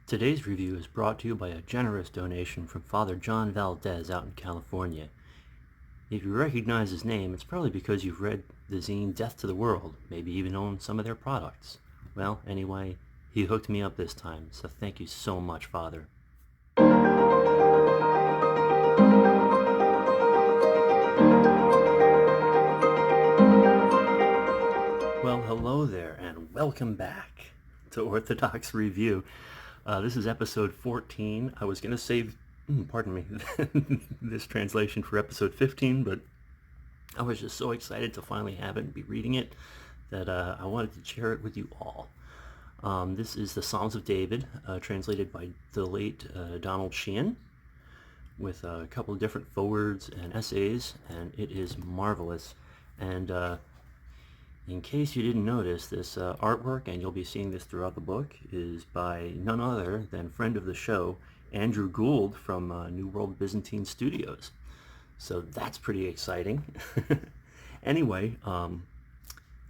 Today's review is brought to you by a generous donation from Father John Valdez out in California. If you recognize his name, it's probably because you've read the zine Death to the World, maybe even owned some of their products. Well, anyway, he hooked me up this time, so thank you so much, Father. Well, hello there, and welcome back to Orthodox Review. This is episode 14. I was going to save, pardon me, this translation for episode 15, but I was just so excited to finally have it and be reading it that I wanted to share it with you all. This is the Psalms of David, translated by the late Donald Sheehan, with a couple of different forwards and essays, and it is marvelous. And in case you didn't notice, this artwork, and you'll be seeing this throughout the book, is by none other than friend of the show, Andrew Gould from New World Byzantine Studios. So that's pretty exciting. Anyway,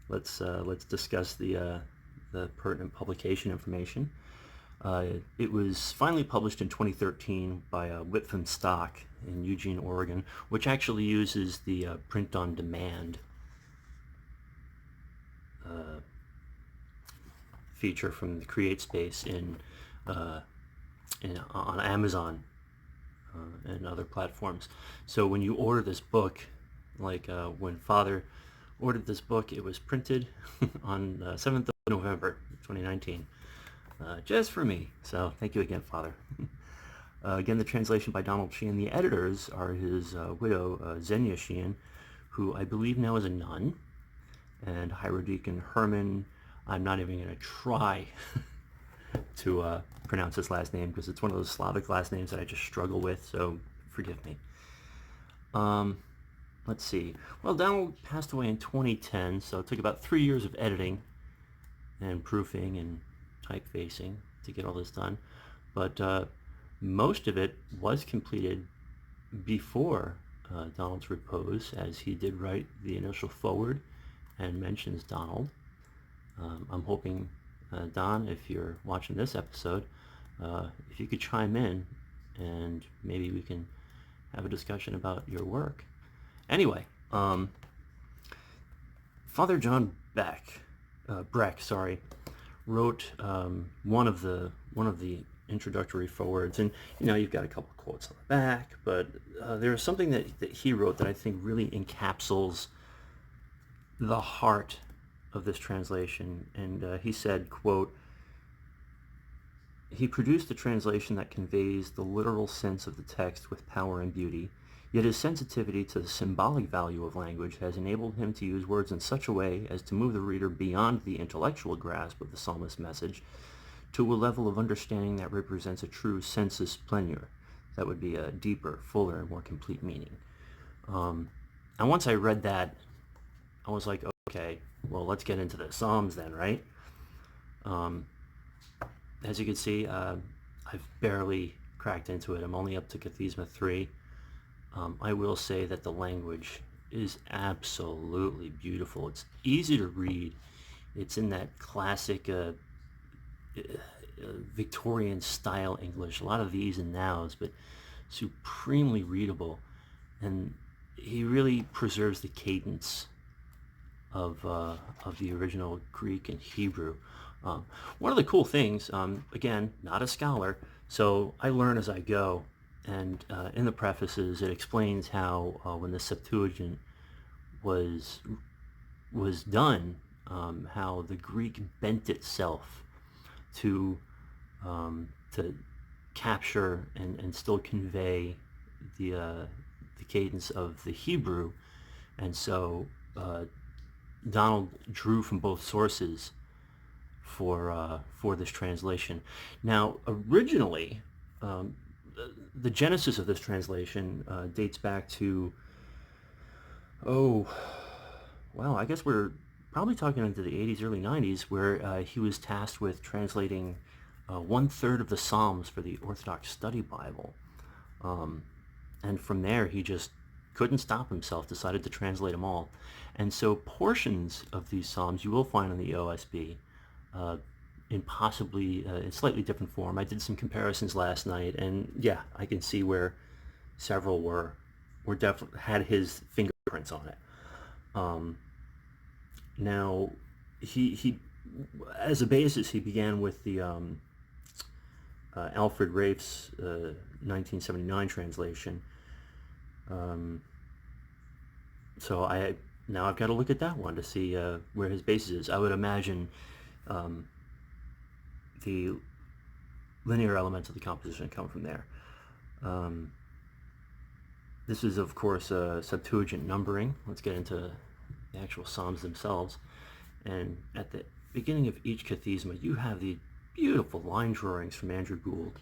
let's discuss the pertinent publication information. It was finally published in 2013 by Whitman Stock in Eugene, Oregon, which actually uses the print-on-demand feature from the CreateSpace on Amazon and other platforms. So when you order this book, like when Father ordered this book, it was printed on 7th of November 2019, just for me. So thank you again, Father. Again, the translation by Donald Sheehan. The editors are his widow, Xenia Sheehan, who I believe now is a nun, and Hierodeacon Herman. I'm not even going to try to pronounce his last name because it's one of those Slavic last names that I just struggle with, so forgive me. Let's see. Well, Donald passed away in 2010, so it took about 3 years of editing and proofing and typefacing to get all this done. But most of it was completed before Donald's repose, as he did write the initial foreword and mentions Donald. I'm hoping, Don, if you're watching this episode, if you could chime in and maybe we can have a discussion about your work. Anyway, Father John Breck, wrote one of the introductory forwards, and you've got a couple of quotes on the back, but there's something that he wrote that I think really encapsulates the heart of this translation. And he said, quote, "He produced a translation that conveys the literal sense of the text with power and beauty, yet his sensitivity to the symbolic value of language has enabled him to use words in such a way as to move the reader beyond the intellectual grasp of the psalmist's message to a level of understanding that represents a true sensus plenior." That would be a deeper, fuller, and more complete meaning. And once I read that, I was like, okay, well, let's get into the Psalms then, right? As you can see, I've barely cracked into it. I'm only up to Kathisma 3. I will say that the language is absolutely beautiful. It's easy to read. It's in that classic Victorian style English. A lot of these and nows, but supremely readable. And he really preserves the cadence of the original Greek and Hebrew. One of the cool things, again, not a scholar, so I learn as I go, and in the prefaces it explains how when the Septuagint was done, how the Greek bent itself to capture and still convey the cadence of the Hebrew, and so Donald drew from both sources for this translation. Now, originally, the genesis of this translation dates back to, I guess we're probably talking into the 80s, early 90s, where he was tasked with translating 1/3 of the Psalms for the Orthodox Study Bible. And from there, he just couldn't stop himself, decided to translate them all. And so portions of these Psalms you will find in the OSB. in possibly in slightly different form. I did some comparisons last night, and yeah, I can see where several were definitely had his fingerprints on it. Now, he as a basis, he began with the Alfred Rafe's 1979 translation. So now I've got to look at that one to see where his basis is. I would imagine the linear elements of the composition come from there. This is, of course, Septuagint numbering. Let's get into the actual Psalms themselves. And at the beginning of each kathisma, you have the beautiful line drawings from Andrew Gould.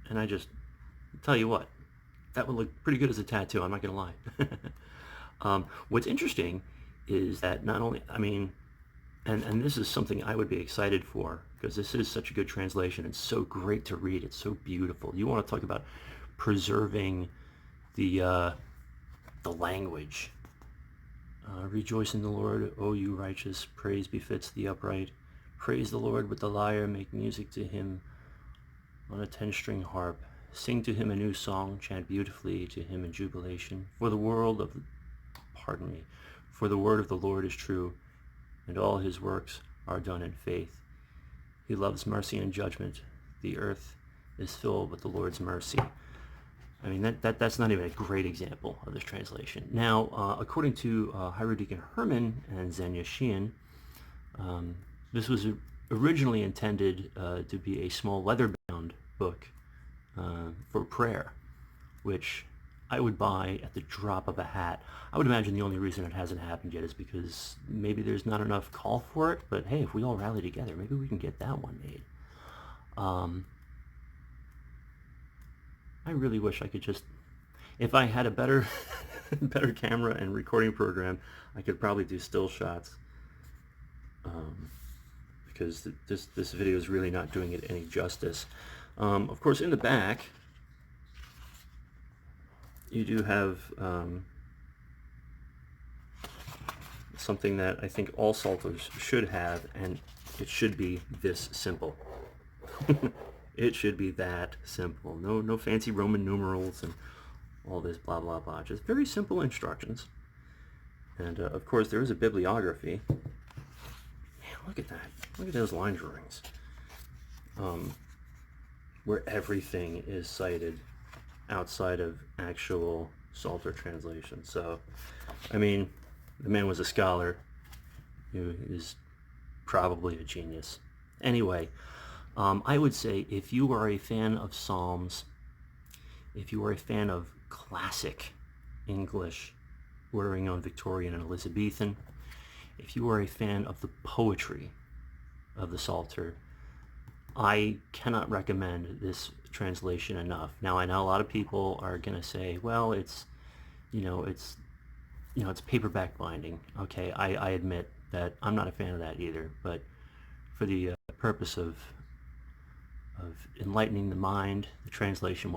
And I just tell you what, that would look pretty good as a tattoo, I'm not going to lie. What's interesting is that not only, I mean, and this is something I would be excited for, because this is such a good translation. It's so great to read. It's so beautiful. You want to talk about preserving the language. Rejoice in the Lord, O you righteous. Praise befits the upright. Praise the Lord with the lyre. Make music to him on a 10-string harp. Sing to him a new song. Chant beautifully to him in jubilation. For the word of the Lord is true, and all his works are done in faith. He loves mercy and judgment. The earth is filled with the Lord's mercy. I mean, that's not even a great example of this translation. Now, according to Hierodeacon Herman and Xenia Sheehan, this was originally intended to be a small leather-bound book for prayer, which I would buy at the drop of a hat. I would imagine the only reason it hasn't happened yet is because maybe there's not enough call for it, but hey, if we all rally together, maybe we can get that one made. I really wish I could just, if I had a better better camera and recording program, I could probably do still shots, because this video is really not doing it any justice. Of course, in the back, you do have something that I think all psalters should have, and it should be this simple. It should be that simple. No fancy Roman numerals and all this blah blah blah. Just very simple instructions. And of course, there is a bibliography. Man, look at that. Look at those line drawings. Where everything is cited outside of actual Psalter translation. So, I mean, the man was a scholar. He is probably a genius. Anyway, I would say if you are a fan of Psalms, if you are a fan of classic English, bordering on Victorian and Elizabethan, if you are a fan of the poetry of the Psalter, I cannot recommend this translation enough. Now, I know a lot of people are going to say, well, it's paperback binding. Okay, I admit that I'm not a fan of that either, but for the purpose of enlightening the mind, the translation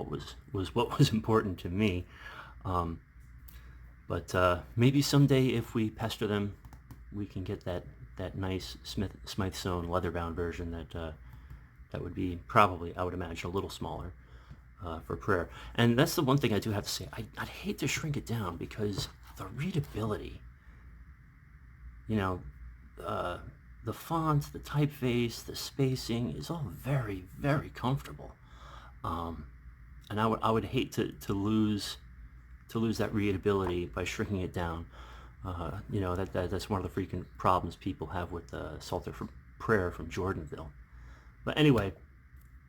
was what was important to me. But maybe someday, if we pester them, we can get that nice Smythsonian leather-bound version that would be probably, I would imagine, a little smaller for prayer. And that's the one thing I do have to say. I'd hate to shrink it down, because the readability, the font, the typeface, the spacing is all very, very comfortable. And I would hate to lose that readability by shrinking it down. That's one of the frequent problems people have with the Psalter for Prayer from Jordanville. But anyway,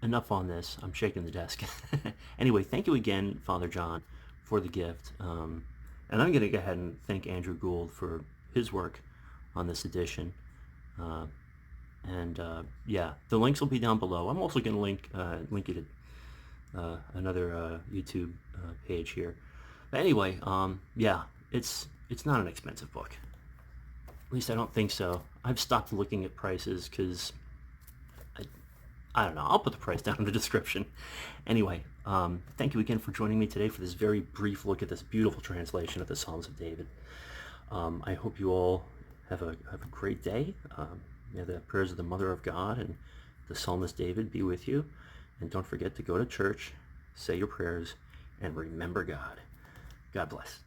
enough on this. I'm shaking the desk. Anyway, thank you again, Father John, for the gift. And I'm going to go ahead and thank Andrew Gould for his work on this edition. Yeah, the links will be down below. I'm also going to link you to another YouTube page here. But anyway, yeah, it's not an expensive book. At least I don't think so. I've stopped looking at prices because I don't know. I'll put the price down in the description. Anyway, thank you again for joining me today for this very brief look at this beautiful translation of the Psalms of David. I hope you all have a great day. May the prayers of the Mother of God and the psalmist David be with you. And don't forget to go to church, say your prayers, and remember God. God bless.